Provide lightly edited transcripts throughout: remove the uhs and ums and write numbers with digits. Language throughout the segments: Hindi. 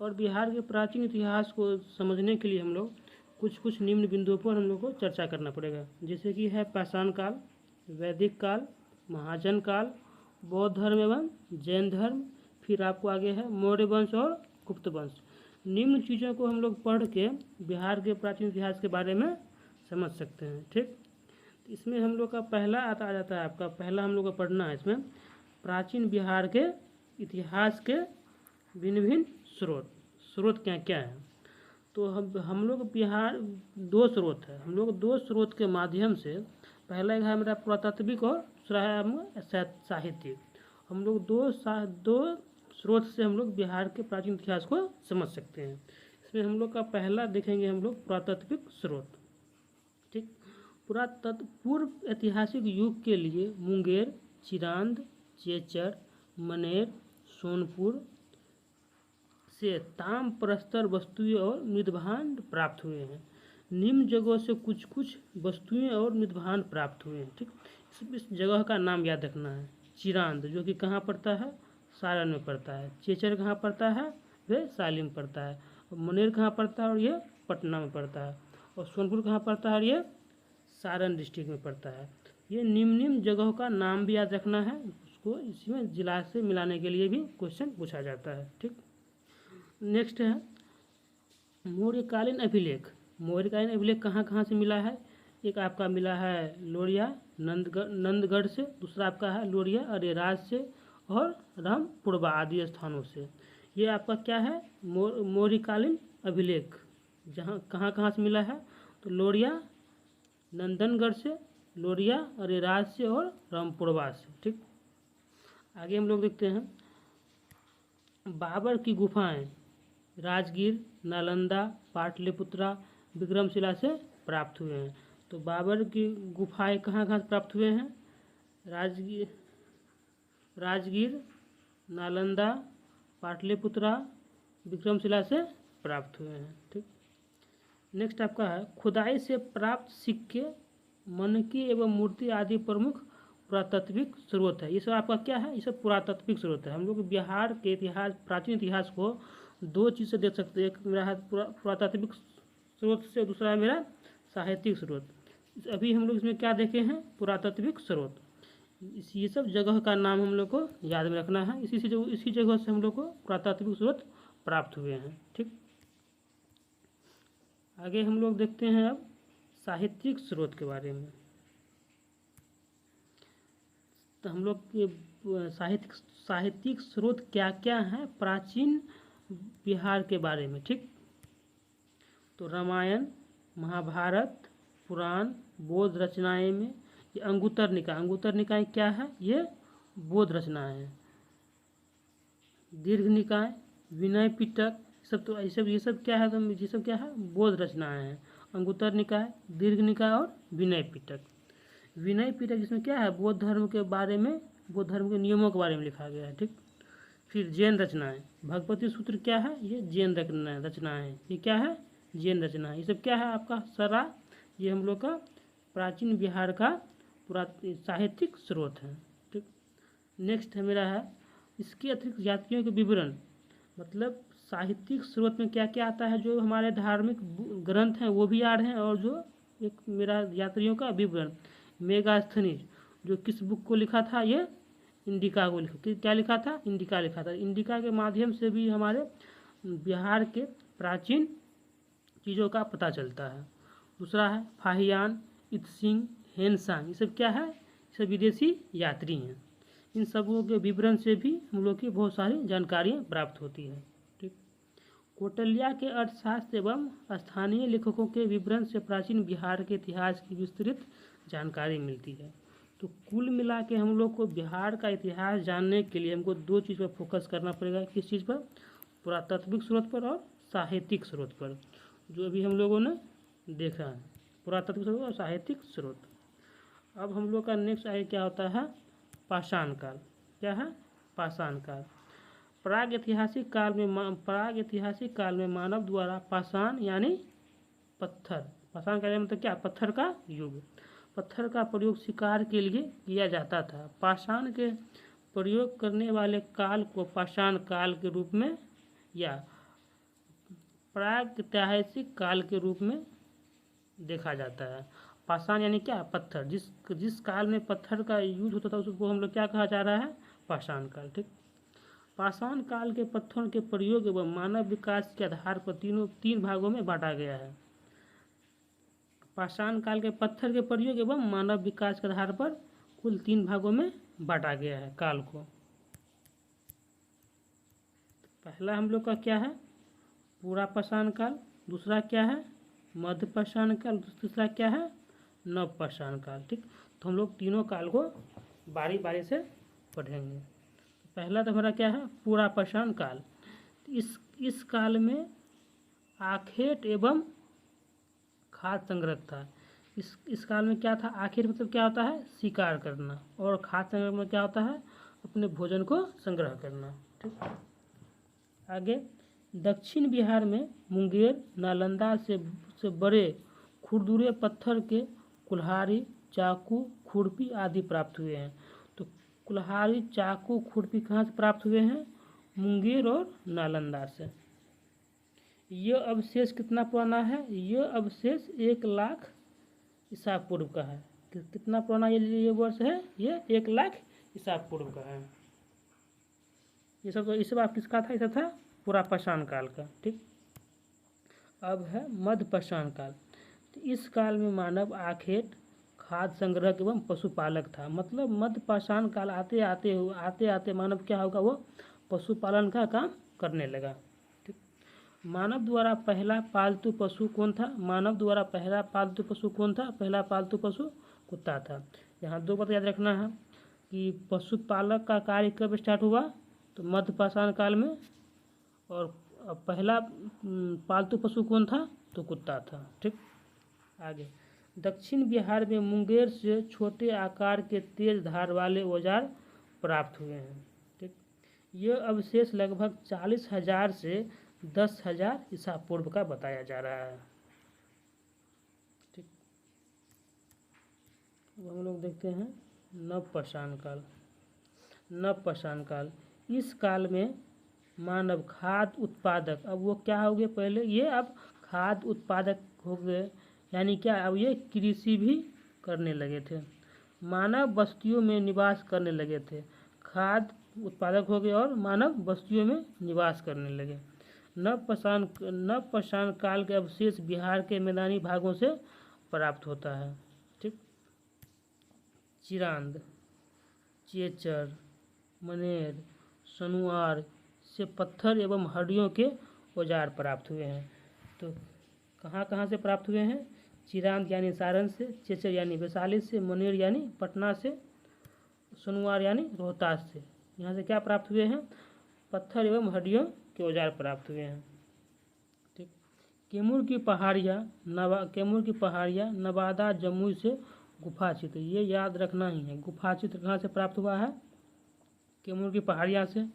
और बिहार के प्राचीन इतिहास को समझने के लिए हम लोग कुछ निम्न बिंदुओं पर हम लोग को चर्चा करना पड़ेगा, जैसे कि है पाषाण काल, वैदिक काल, महाजन काल, बौद्ध धर्म एवं जैन धर्म, फिर आपको आगे है मौर्य वंश और गुप्त वंश। निम्न चीज़ों को हम लोग पढ़ के बिहार के प्राचीन इतिहास के बारे में समझ सकते हैं। ठीक, इसमें हम लोग का पहला आ जाता है, आपका पहला हम लोग को पढ़ना है इसमें प्राचीन बिहार के इतिहास के भिन्न भिन्न स्रोत क्या क्या हैं। तो हम लोग बिहार दो स्रोत है, हम लोग दो स्रोत के माध्यम से, पहला है मेरा पुरातात्विक और दूसरा है साहित्यिक। हम लोग दो स्रोत से हम लोग बिहार के प्राचीन इतिहास को समझ सकते हैं। इसमें हम लोग का पहला देखेंगे हम लोग पुरातात्विक स्रोत। ठीक, पूर्व ऐतिहासिक युग के लिए मुंगेर, चिरांद, चेचर, मनेर, सोनपुर से ताम प्रस्तर वस्तुएं और मृदभांड प्राप्त हुए हैं। निम्न जगहों से कुछ वस्तुएं और मृदभांड प्राप्त हुए हैं। ठीक, इस जगह का नाम याद रखना है। चिरांद जो कि कहाँ पड़ता है, सारण में पड़ता है। चेचर कहाँ पड़ता है, वह सालिम पड़ता है। और मनेर कहाँ पड़ता है, और ये पटना में पड़ता है। और सोनपुर कहाँ पड़ता है, और ये सारण डिस्ट्रिक्ट में पड़ता है। ये निम्न जगहों का नाम भी याद रखना है, उसको इसमें जिला से मिलाने के लिए भी क्वेश्चन पूछा जाता है। ठीक, नेक्स्ट है मौर्यकालीन अभिलेख। मौर्यकालीन अभिलेख कहाँ कहाँ से मिला है, एक आपका मिला है लोरिया नंदगढ़ से, दूसरा आपका है लोरिया अरेराज से और रामपुरवा आदि स्थानों से। ये आपका क्या है मौर्यकालीन अभिलेख, जहाँ कहाँ कहाँ से मिला है, तो लोरिया नंदनगढ़ से, लोरिया अरेराज से और रामपुरवा से। ठीक, आगे हम लोग देखते हैं बाबर की गुफाएं राजगीर, नालंदा, पाटलिपुत्रा, विक्रमशिला से प्राप्त हुए हैं। तो बाबर की गुफाएं कहाँ कहाँ से प्राप्त हुए हैं, राजगीर, नालंदा, पाटलिपुत्रा, विक्रमशिला से प्राप्त हुए हैं। ठीक, नेक्स्ट आपका है खुदाई से प्राप्त सिक्के, मनकी एवं मूर्ति आदि प्रमुख पुरातात्विक स्रोत है। ये सब आपका क्या है, ये सब पुरातात्विक स्रोत है। हम लोग बिहार के इतिहास प्राचीन इतिहास को दो चीज़ से देख सकते हैं, एक मेरा है पुरातात्विक स्रोत से, दूसरा है मेरा साहित्यिक स्रोत। अभी हम लोग इसमें क्या देखे हैं, पुरातात्विक स्रोत। ये सब जगह का नाम हम लोग को याद में रखना है, इसी जगह से हम लोग को पुरातात्विक स्रोत प्राप्त हुए हैं। ठीक, आगे हम लोग देखते हैं अब साहित्यिक स्रोत के बारे में। तो हम लोग के साहित्यिक स्रोत क्या क्या हैं प्राचीन बिहार के बारे में। ठीक, तो रामायण, महाभारत, पुराण, बौद्ध रचनाएं में ये अंगुत्तर निकाय क्या है, ये बौद्ध रचनाएं हैं। दीर्घ निकाय, विनय पिटक, सब तो ये सब क्या है, तो ये सब क्या है, बौद्ध रचनाएं हैं। अंगुत्तर निकाय, दीर्घ निकाय और विनय पिटक। विनय पिटक इसमें क्या है, बौद्ध धर्म के बारे में, बौद्ध धर्म के नियमों के बारे में लिखा गया है। ठीक, फिर जैन रचनाएं, भगवती सूत्र क्या है, ये जैन रचनाएं हैं। ये क्या है, जैन रचना है। ये सब क्या है आपका सारा, ये हम लोग का प्राचीन बिहार का साहित्यिक स्रोत है। ठीक, नेक्स्ट है मेरा है इसके अतिरिक्त यात्रियों के विवरण, मतलब साहित्यिक स्रोत में क्या क्या आता है, जो हमारे धार्मिक ग्रंथ हैं वो भी आ रहे हैं, और जो एक मेरा यात्रियों का विवरण मेगास्थनीज जो किस बुक को लिखा था, ये इंडिका को लिखा, क्या लिखा था, इंडिका लिखा था। इंडिका के माध्यम से भी हमारे बिहार के प्राचीन चीज़ों का पता चलता है। दूसरा है फाहियान, इत्सिंग, हेनसांग, ये सब क्या है, ये सब विदेशी यात्री हैं। इन सबों के विवरण से भी हम लोग की बहुत सारी जानकारियाँ प्राप्त होती है। ठीक, कौटिल्य के अर्थशास्त्र एवं स्थानीय लेखकों के विवरण से प्राचीन बिहार के इतिहास की विस्तृत जानकारी मिलती है। तो कुल मिला के हम लोग को बिहार का इतिहास जानने के लिए हमको दो चीज़ पर फोकस करना पड़ेगा। किस चीज़ पर, पुरातात्विक स्रोत पर और साहित्यिक स्रोत पर, जो अभी हम लोगों ने देखा है, पुरातात्विक स्रोत और साहित्यिक स्रोत। अब हम लोग का नेक्स्ट आगे क्या होता है, पाषाण काल। क्या है, पाषाण काल। प्राग ऐतिहासिक काल में मानव द्वारा पाषाण यानी पत्थर, पाषाण का मतलब क्या, पत्थर का युग, पत्थर का प्रयोग शिकार के लिए किया जाता था। पाषाण के प्रयोग करने वाले काल को पाषाण काल के रूप में या प्रागैतिहासिक काल के रूप में देखा जाता है। पाषाण यानी क्या? पत्थर। जिस काल में पत्थर का यूज होता था उसको हम लोग क्या कहा जा रहा है? पाषाण काल। ठीक। पाषाण काल के पत्थरों के प्रयोग एवं मानव विकास के आधार पर तीन भागों में बांटा गया है। पाषाण काल के पत्थर के प्रयोग एवं मानव विकास के आधार पर कुल 3 भागों में बांटा गया है काल को। पहला हम लोग का क्या है? पूरा पाषाण काल। दूसरा क्या है? मध्य पाषाण काल। तीसरा क्या है? नव पाषाण काल। ठीक। तो हम लोग तीनों काल को बारी बारी से पढ़ेंगे। पहला तो हमारा क्या है? पूरा पाषाण काल। इस काल में आखेट एवं खाद्य संग्रह था। इस काल में क्या था? आखेट मतलब क्या होता है? शिकार करना। और खाद्य संग्रह में क्या होता है? अपने भोजन को संग्रह करना। ठीक। आगे, दक्षिण बिहार में मुंगेर, नालंदा से बड़े खुरदुरे पत्थर के कुल्हाड़ी, चाकू, खुरपी आदि प्राप्त हुए हैं। तो कुल्हाड़ी, चाकू, खुरपी कहाँ से प्राप्त हुए हैं? मुंगेर और नालंदा से। यह अवशेष कितना पुराना है? यह अवशेष 1 लाख ईसा पूर्व का है। कितना पुराना ये वर्ष है? ये 1 लाख ईसा पूर्व का है। ये सब आप किसका था? ये था पूरा पाषाण काल का। ठीक। अब है मध्य पाषाण काल। तो इस काल में मानव आखेट, खाद्य संग्रह एवं पशुपालक था। मतलब मध्य पाषाण काल आते आते मानव क्या होगा? वो पशुपालन का काम करने लगा। ठीक। मानव द्वारा पहला पालतू पशु कौन था? मानव द्वारा पहला पालतू पशु कौन था? पहला पालतू पशु कुत्ता था। यहाँ 2 बात याद रखना है कि पशुपालक का कार्य कब स्टार्ट हुआ? तो मध्य पाषाण काल में। और पहला पालतू पशु कौन था? तो कुत्ता था। ठीक। आगे, दक्षिण बिहार में मुंगेर से छोटे आकार के तेज धार वाले औजार प्राप्त हुए हैं। ठीक। यह अवशेष लगभग 40,000 से 10,000 ईसा पूर्व का बताया जा रहा है। ठीक। अब हम लोग देखते हैं नव पाषाण काल। नव पाषाण काल, इस काल में मानव खाद्य उत्पादक, अब वो क्या हो गए? पहले ये अब खाद्य उत्पादक हो गए, यानी क्या? अब ये कृषि भी करने लगे थे। मानव बस्तियों में निवास करने लगे थे। खाद्य उत्पादक हो गए और मानव बस्तियों में निवास करने लगे। नव पाषाण काल के अवशेष बिहार के मैदानी भागों से प्राप्त होता है। ठीक। चिरांद, चेचर, मनेर, सनुआर से पत्थर एवं हड्डियों के औजार प्राप्त हुए हैं। तो कहाँ से प्राप्त हुए हैं? चिरांद यानी सारण से, चेचर यानी वैशाली से, मनेर यानी पटना से, सनुआर यानी रोहतास से। यहाँ से क्या प्राप्त हुए हैं? पत्थर एवं हड्डियों के औजार प्राप्त हुए हैं। ठीक। कैमूर की पहाड़ियाँ नवादा, जमुई से गुफा चित्र, ये याद रखना ही है। गुफा चित्र कहाँ से प्राप्त हुआ है? कैमूर की पहाड़ियाँ से,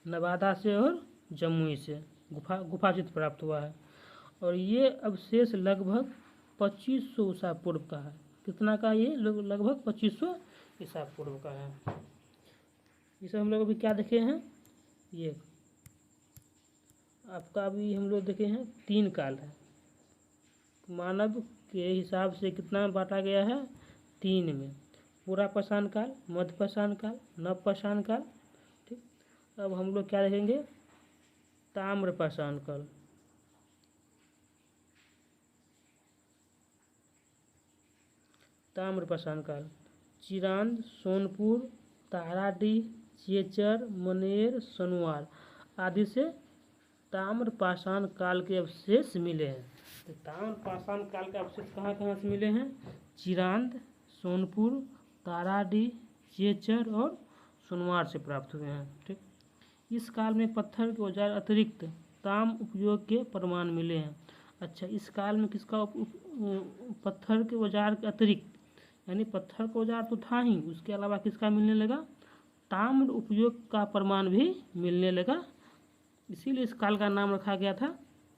नवादा से और जमुई से गुफा चित्र प्राप्त हुआ है। और ये अवशेष लगभग 2500 ईसा पूर्व का है। कितना का? ये लगभग 2500 ईसा पूर्व का है। ये सब हम लोग अभी क्या देखे हैं? ये आपका अभी हम लोग देखे हैं 3 काल है। मानव के हिसाब से कितना बांटा गया है? 3 में। पूरा पाषाण काल, मध्य पाषाण काल, नव पाषाण काल। ठीक। अब हम लोग क्या देखेंगे? ताम्र पाषाण काल। ताम्र पाषाण काल, चिरांद, सोनपुर, ताराडीह, चेचर, मनेर, सनुआर आदि से ताम्र पाषाण काल के अवशेष मिले हैं। तो ताम्र पाषाण काल के अवशेष कहाँ से मिले हैं? चिरांद, सोनपुर, ताराडीह, चेचर और सनुआर से प्राप्त हुए हैं। ठीक। इस काल में पत्थर के औजार अतिरिक्त ताम उपयोग के प्रमाण मिले हैं। अच्छा, इस काल में किसका पत्थर के औजार के अतिरिक्त, यानी पत्थर का औजार तो था ही, उसके अलावा किसका मिलने लगा? ताम्र उपयोग का प्रमाण भी मिलने लगा। इसीलिए इस काल का नाम रखा गया था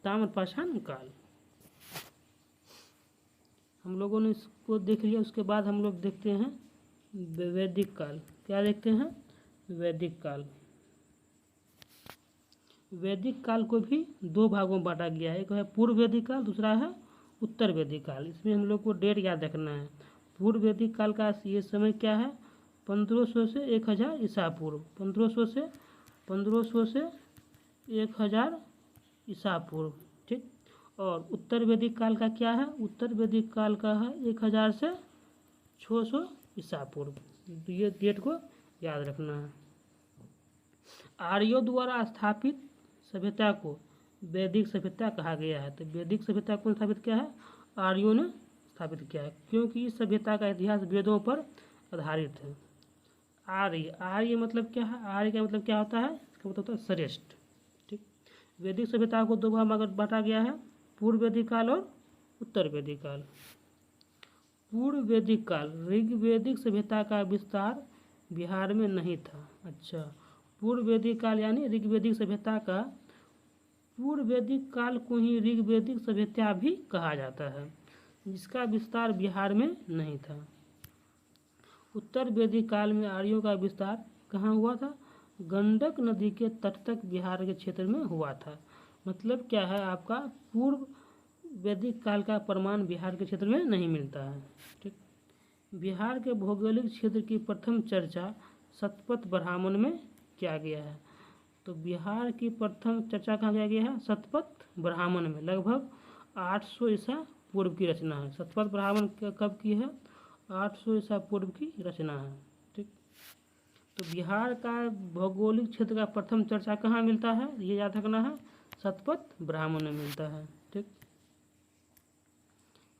ताम्र पाषाण काल। हम लोगों ने इसको देख लिया। उसके बाद हम लोग देखते हैं वैदिक काल। क्या देखते हैं? वैदिक काल। वैदिक काल को भी दो भागों में बांटा गया है, एक है पूर्व वैदिक काल, दूसरा है उत्तर वैदिक काल। इसमें हम लोग को डेट याद रखना है। पूर्व वैदिक काल का ये समय क्या है, 1500 से 1000 ईसा पूर्व, 1500 से 1000 ईसा पूर्व, ठीक। और उत्तर वैदिक काल का क्या है, उत्तर वैदिक काल का है 1000 से 600 ईसा पूर्व। तो ये डेट को याद रखना है। आर्यों द्वारा स्थापित सभ्यता को वैदिक सभ्यता कहा गया है। तो वैदिक सभ्यता कौन स्थापित किया है, आर्यों ने स्थापित किया है, क्योंकि इस सभ्यता का इतिहास वेदों पर आधारित है। आर्य मतलब क्या है, आर्य का मतलब क्या होता है, इसका मतलब होता है श्रेष्ठ, ठीक। वैदिक सभ्यता को दो भाग में बांटा गया है, पूर्व वैदिक काल और उत्तर वैदिक काल। पूर्व वैदिक काल ऋग्वैदिक सभ्यता का विस्तार बिहार में नहीं था। अच्छा, पूर्व वैदिक काल यानी ऋग्वैदिक सभ्यता का, पूर्व वैदिक काल को ही ऋग्वैदिक सभ्यता भी कहा जाता है, जिसका विस्तार बिहार में नहीं था। उत्तर वैदिक काल में आर्यों का विस्तार कहाँ हुआ था, गंडक नदी के तट तक बिहार के क्षेत्र में हुआ था। मतलब क्या है, आपका पूर्व वैदिक काल का प्रमाण बिहार के क्षेत्र में नहीं मिलता है, ठीक। बिहार के भौगोलिक क्षेत्र की प्रथम चर्चा शतपथ ब्राह्मण में किया गया है। तो बिहार की प्रथम चर्चा कहाँ किया गया है, शतपथ ब्राह्मण में, लगभग 800 ईसा पूर्व की रचना है। शतपथ ब्राह्मण कब की है, 800 ईसा पूर्व की रचना है, ठीक। तो बिहार का भौगोलिक क्षेत्र का प्रथम चर्चा कहाँ मिलता है, ये याद रखना है, शतपथ ब्राह्मण में मिलता है, ठीक।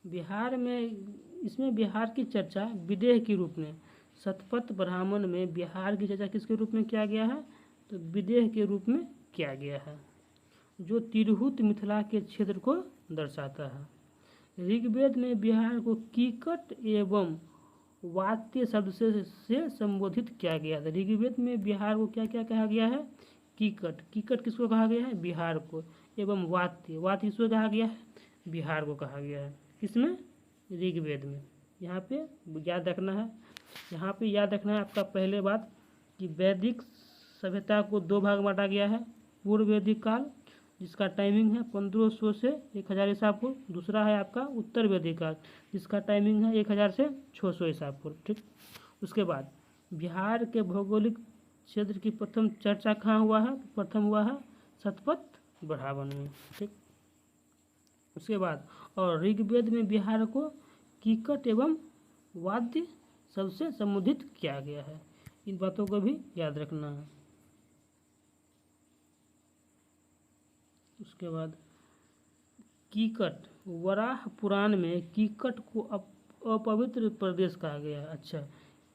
बिहार में, इसमें बिहार की चर्चा विदेह के रूप में, शतपथ ब्राह्मण में बिहार की चर्चा किसके रूप में किया गया है, तो विदेह के रूप में किया गया है, जो तिरहुत मिथिला के क्षेत्र को दर्शाता है। ऋग्वेद में बिहार को कीकट एवं वात्य शब्द से संबोधित किया गया था। ऋग्वेद में बिहार को क्या क्या कहा गया है, कीकट, कीकट किसको कहा गया है, बिहार को, एवं वात्य, वात्य किसको कहा गया है, बिहार को कहा गया है। किसमें, ऋग्वेद में। यहाँ पे याद रखना है, यहाँ पे याद रखना है आपका पहले बात कि वैदिक सभ्यता को दो भाग बांटा गया है, पूर्व वैदिक काल जिसका टाइमिंग है 1500 से 1000 ईसा पूर्व, दूसरा है आपका उत्तर वैदिक काल जिसका टाइमिंग है 1000 से 600 ईसा पूर्व, ठीक। उसके बाद बिहार के भौगोलिक क्षेत्र की प्रथम चर्चा कहाँ हुआ है, प्रथम हुआ है शतपथ ब्राह्मण में, ठीक। उसके बाद और ऋग्वेद में बिहार को कीकट एवं वाद्य सबसे संबोधित किया गया है। इन बातों को भी याद रखना है। उसके बाद कीकट, वराह पुराण में कीकट को अपवित्र प्रदेश कहा गया है। अच्छा,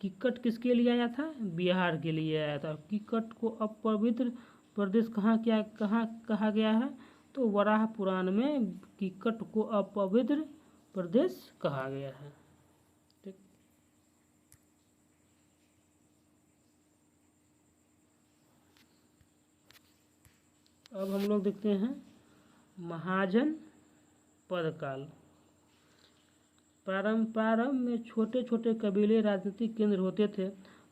कीकट किसके लिए आया था, बिहार के लिए आया था। कीकट को अपवित्र प्रदेश कहाँ कहा गया है, तो वराह पुराण में कीकट को अपवित्र प्रदेश कहा गया है, ठीक। अब हम लोग देखते हैं महाजन पदकाल। प्रारंभ में छोटे छोटे कबीले राजनीतिक केंद्र होते थे।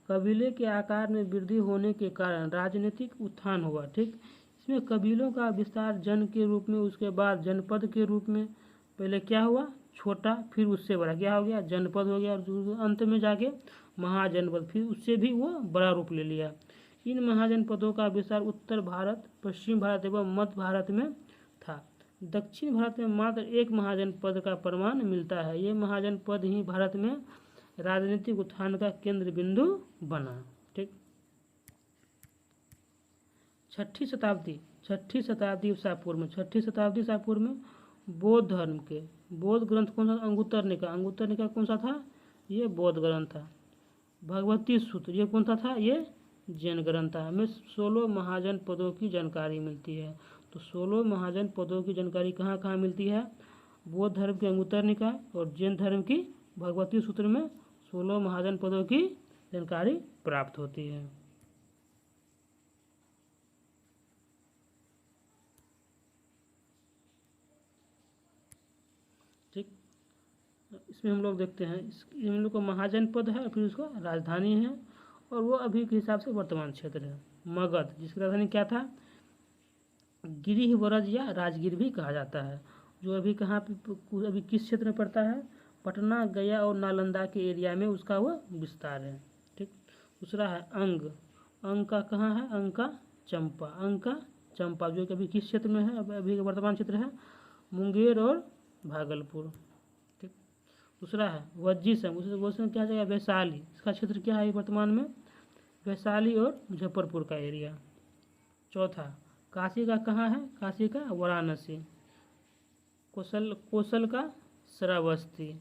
कबीले के आकार में वृद्धि होने के कारण राजनीतिक उत्थान हुआ, ठीक। इसमें कबीलों का विस्तार जन के रूप में, उसके बाद जनपद के रूप में, पहले क्या हुआ, छोटा, फिर उससे बड़ा क्या हो गया, जनपद हो गया, और अंत में जाके महाजनपद, फिर उससे भी वो बड़ा रूप ले लिया। इन महाजनपदों का विस्तार उत्तर भारत, पश्चिम भारत एवं मध्य भारत में था। दक्षिण भारत में मात्र एक महाजनपद का प्रमाण मिलता है। ये महाजनपद ही भारत में राजनीतिक उत्थान का केंद्र बिंदु बना, ठीक। छठी शताब्दी ईसा पूर्व में बौद्ध धर्म के बौद्ध ग्रंथ कौन सा, अंगुत्तर निकाय कौन सा था, ये बौद्ध ग्रंथ था। भगवती सूत्र ये कौन सा था, ये जैन ग्रंथ था। हमें 16 महाजन पदों की जानकारी मिलती है। तो 16 महाजन पदों की जानकारी कहाँ कहाँ मिलती है, बौद्ध धर्म के अंगुत्तर निकाय और जैन धर्म की भगवती सूत्र में 16 महाजन पदों की जानकारी प्राप्त होती है। ठीक, इसमें हम लोग देखते हैं हम लोग को महाजन पद है, फिर उसका राजधानी है, और वो अभी के हिसाब से वर्तमान क्षेत्र है। मगध जिसकी राजधानी क्या था, गिरिवरज या राजगीर भी कहा जाता है, जो अभी कहाँ पे अभी किस क्षेत्र में पड़ता है, पटना, गया और नालंदा के एरिया में उसका वह विस्तार है। ठीक। दूसरा है अंग। अंग का कहाँ है, अंग का चंपा, अंग का चंपा जो कि अभी किस क्षेत्र में है, अभी का वर्तमान क्षेत्र है मुंगेर और भागलपुर। ठीक। दूसरा है वज्जी संघ, उस क्या जगह वैशाली, इसका क्षेत्र क्या है वर्तमान में, वैशाली और मुजफ्फरपुर का एरिया। चौथा काशी का कहाँ है, काशी का वाराणसी। कोसल का श्रावस्ती,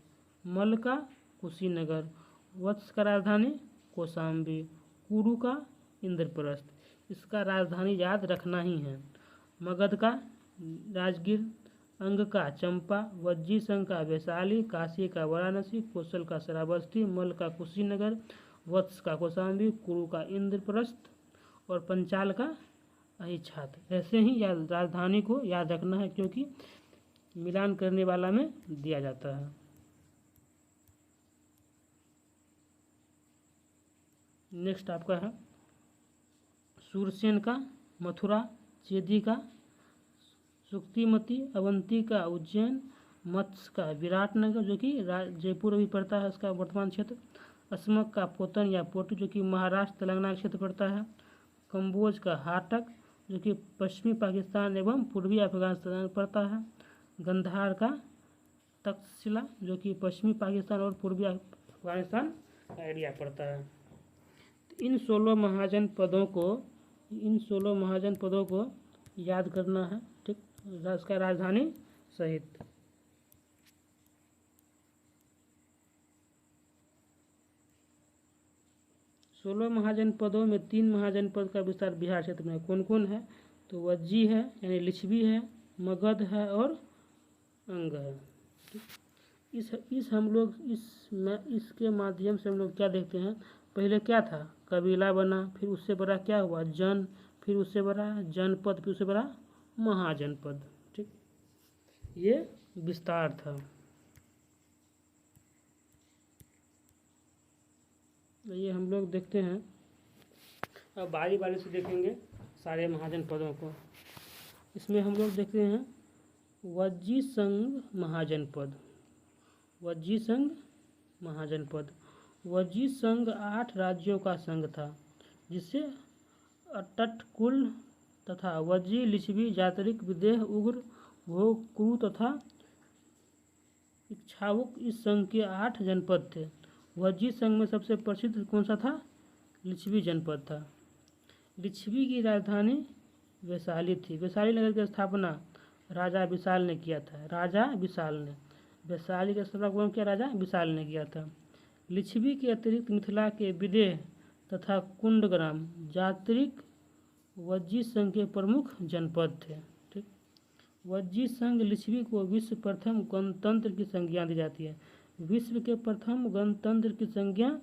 मल का कुशीनगर, वत्स का राजधानी कौशाम्बी, कुरु का इंद्रप्रस्थ। इसका राजधानी याद रखना ही है। मगध का राजगीर, अंग का चंपा, वज्जी संघ का वैशाली, काशी का वाराणसी, कोसल का श्रावस्ती, मल का कुशीनगर, वत्स का कौशाम्बी, कुरु का इंद्रप्रस्थ और पंचाल का अहिच्छात्र। ऐसे ही राजधानी को याद रखना है, क्योंकि मिलान करने वाला में दिया जाता है। नेक्स्ट आपका है सूरसेन का मथुरा, चेदी का सुक्तिमती, अवंती का उज्जैन, मत्स्य का विराटनगर जो कि जयपुर अभी पड़ता है इसका वर्तमान क्षेत्र, अस्मक का पोतन या पोटू जो कि महाराष्ट्र तेलंगाना क्षेत्र पड़ता है, कंबोज का हाटक जो कि पश्चिमी पाकिस्तान एवं पूर्वी अफगानिस्तान में पड़ता है, गंधार का तक्षशिला जो कि पश्चिमी पाकिस्तान और पूर्वी अफगानिस्तान का एरिया पड़ता है। तो इन 16 महाजन पदों को याद करना है। ठीक। इसका राजधानी सहित। सोलह महाजनपदों में 3 महाजनपद का विस्तार बिहार क्षेत्र में कौन कौन है, तो वज्जी है यानी लिच्छवी है, मगध है और अंग है। इसके माध्यम से हम लोग क्या देखते हैं, पहले क्या था, कबीला बना, फिर उससे बड़ा क्या हुआ जन, फिर उससे बड़ा जनपद, फिर उससे बड़ा महाजनपद। ठीक, ये विस्तार था। ये हम लोग देखते हैं, अब बारी बारी से देखेंगे सारे महाजनपदों को। इसमें हम लोग देखते हैं वज्जी संघ महाजनपद। वज्जी संघ महाजनपद। वज्जी संघ 8 राज्यों का संघ था, जिससे अट्ट कुल तथा वज्जी, लिच्छवी, जातरिक, विदेह, उग्र, भोग, कुरु तथा इक्ष्वाकुक इस संघ के 8 जनपद थे। वज्जी संघ में सबसे प्रसिद्ध कौन सा था, लिच्छवी जनपद था। लिच्छवी की राजधानी वैशाली थी। वैशाली नगर की स्थापना राजा विशाल ने किया था। राजा विशाल ने वैशाली का स्थापना कौन किया, राजा विशाल ने किया था। लिच्छवी के अतिरिक्त मिथिला के विदेह तथा कुंडग्राम जात्रिक वज्जी संघ के प्रमुख जनपद थे। ठीक, वज्जी संघ लिच्छवी को विश्व प्रथम गणतंत्र की संज्ञा दी जाती है। विश्व के प्रथम गणतंत्र की संज्ञा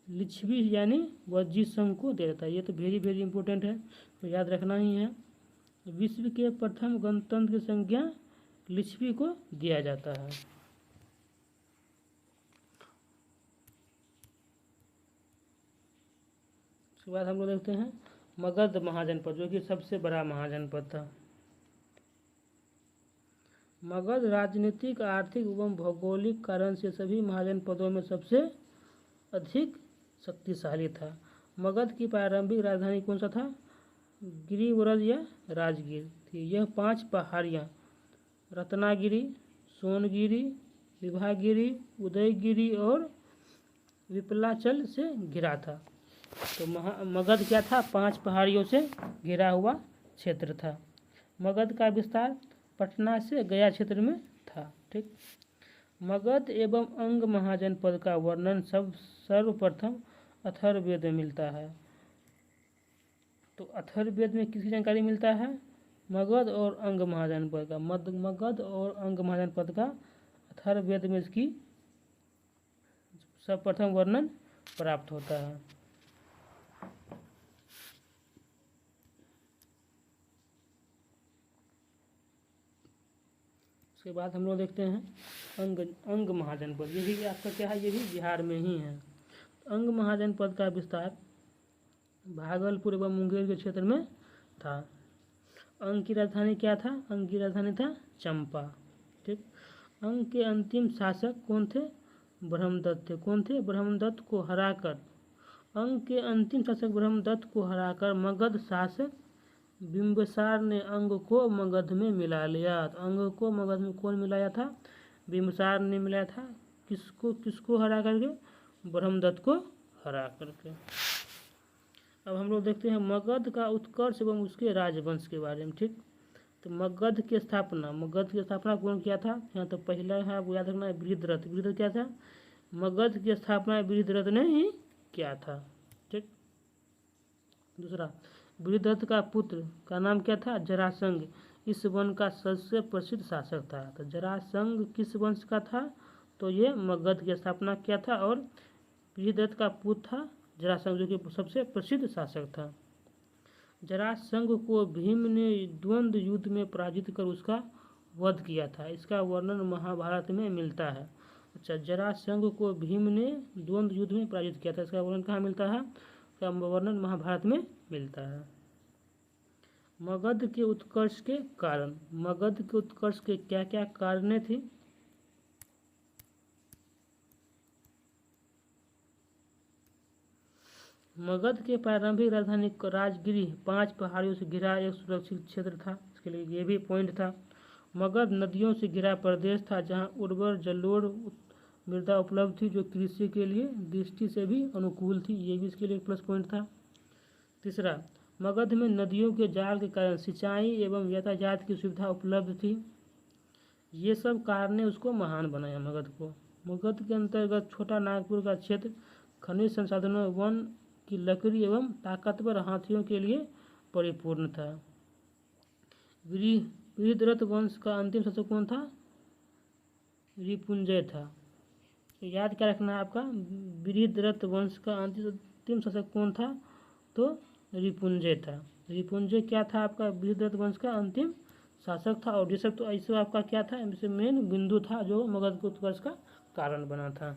लिच्छवी यानी वज्जी संघ को दे देता है। ये तो वेरी वेरी इंपॉर्टेंट है, तो याद रखना ही है। विश्व के प्रथम गणतंत्र की संज्ञा लिच्छवी को दिया जाता है। उसके बाद हम लोग देखते हैं मगध महाजनपद, जो कि सबसे बड़ा महाजनपद था। मगध राजनीतिक, आर्थिक एवं भौगोलिक कारण से सभी महाजनपदों में सबसे अधिक शक्तिशाली था। मगध की प्रारंभिक राजधानी कौन सा था, गिरिव्रज या राजगीर थी। यह 5 पहाड़ियाँ रत्नागिरी, सोनगिरी, विभागिरी, उदयगिरी और विपलाचल से घिरा था। तो मगध क्या था, 5 पहाड़ियों से घिरा हुआ क्षेत्र था। मगध का विस्तार पटना से गया क्षेत्र में था। ठीक, मगध एवं अंग महाजनपद का वर्णन सर्वप्रथम अथर्ववेद में मिलता है। तो अथर्ववेद में किसकी जानकारी मिलता है, मगध और अंग महाजनपद का। मगध और अंग महाजनपद का अथर्ववेद में इसकी सर्वप्रथम वर्णन प्राप्त होता है। उसके बाद हम लोग देखते हैं अंग महाजनपद। ये भी आपका क्या है, ये भी बिहार में ही है। अंग महाजनपद का विस्तार भागलपुर एवं मुंगेर के क्षेत्र में था। अंग की राजधानी क्या था? अंग की राजधानी था चंपा। ठीक। अंग के अंतिम शासक कौन थे? ब्रह्मदत्त थे। कौन थे? ब्रह्मदत्त को हराकर अंग के अंतिम शासक ब्रह्मदत्त को हराकर मगध शासक बिंबिसार ने अंग को मगध में मिला लिया। तो अंग को मगध में कौन मिलाया था? बिंबिसार ने मिलाया था। किसको किसको हरा करके? ब्रह्मदत्त को हरा करके। अब हम लोग देखते हैं मगध का उत्कर्ष एवं उसके राजवंश के बारे में। ठीक। तो मगध की स्थापना कौन किया था? यहाँ तो पहला है, आपको याद रखना है, बृहद्रथ। बृहद्रथ क्या था? मगध की स्थापना बृहद्रथ ने ही किया था। ठीक। दूसरा, बृहद्रथ का पुत्र का नाम क्या था? जरासंध। इस वन का सबसे प्रसिद्ध शासक था। तो जरासंध किस वंश का था? तो ये मगध की स्थापना किया था और बृहद्रथ का पुत्र था जरासंध, जो कि सबसे प्रसिद्ध शासक था। जरासंध को भीम ने द्वंद्व युद्ध में पराजित कर उसका वध किया था। इसका वर्णन महाभारत में मिलता है। अच्छा, जरासंध को भीम ने द्वंद्व युद्ध में पराजित किया था। इसका वर्णन कहाँ मिलता है? इसका वर्णन महाभारत में मिलता है। मगध के उत्कर्ष के कारण। मगध के उत्कर्ष के क्या क्या कारणे थी? मगध के प्रारंभिक राजधानी राजगिरी 5 पहाड़ियों से घिरा एक सुरक्षित क्षेत्र था। इसके लिए ये भी पॉइंट था। मगध नदियों से घिरा प्रदेश था जहां उर्वर जलोढ़ मृदा उपलब्ध थी, जो कृषि के लिए दृष्टि से भी अनुकूल थी। ये भी इसके लिए प्लस पॉइंट था। तीसरा, मगध में नदियों के जाल के कारण सिंचाई एवं यातायात की सुविधा उपलब्ध थी। ये सब कारण ने उसको महान बनाया मगध को। मगध के अंतर्गत छोटा नागपुर का क्षेत्र खनिज संसाधनों, वन की लकड़ी एवं ताकतवर हाथियों के लिए परिपूर्ण था। बृहद्रथ वंश का अंतिम शासक कौन था? रिपुंजय था। तो याद क्या रखना है आपका? बृहद्रथ वंश का अंतिम शासक कौन था? तो रिपुंजय था। रिपुंजय क्या था आपका? बृहद्रथ वंश का अंतिम शासक था। और ये सब तो ऐसे आपका क्या था? इससे मेन बिंदु था जो मगध के उत्कर्ष का कारण बना था।